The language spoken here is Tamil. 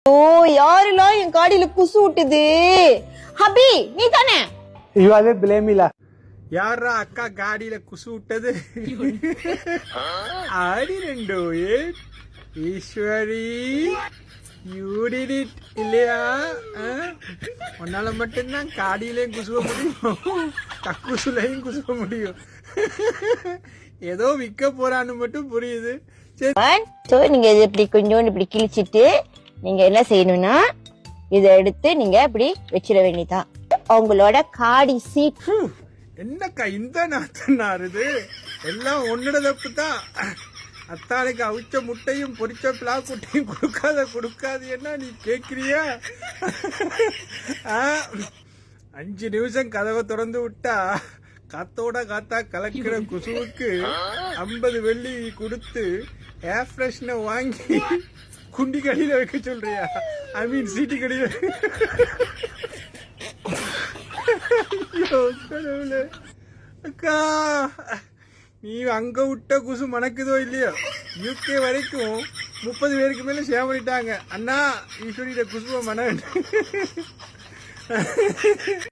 ஓ யாரெல்லாம் என் காடியில குசு விட்டுது? ஹபி நீ தானே? இவாலே பிளேமிலா யாரா அக்கா காடியில குசு விட்டது? ஆடி ரெண்டு ஈஸ்வரி you did it இல்லையா? உன்னால மட்டும்தான் காடியிலையும் குசுவ முடியும், கக்குசுலையும் குசுவ முடியும். ஏதோ விற்க போறான்னு மட்டும் புரியுது. நீங்க இதை இப்படி கொஞ்சோண்டு இப்படி கிழிச்சிட்டு நீங்க என்ன செய்யணும்னா இதை எடுத்து நீங்க இப்படி வச்சிட வேண்டியதான். அவங்களோட காடி சீட். என்னக்கா இந்த நாத்தனாருது? எல்லாம் ஒன்னோட தப்பு தான். அத்தானுக்கு அவிச்ச முட்டையும் பொரிச்ச பிளாக்குட்டையும் கொடுக்காது என்ன நீ கேக்குறியா? 5 நிமிஷம் கதவை திறந்து விட்டா காத்தோட காத்தா கலக்கிற குசுவுக்கு 50 வெள்ளி கொடுத்து ஏர் ஃப்ரெஷ்னர் வாங்கி குண்டி கடியில வைக்க சொல்றியா? ஐ மீன் சீட்டி கடியில. அக்கா நீ அங்க விட்ட குசு மணக்குதோ இல்லையோ, யூகே வரைக்கும் 30 பேருக்கு மேல ஷேர் பண்ணிட்டாங்க. அண்ணா ஈஸ்வரியோட குசுவை மன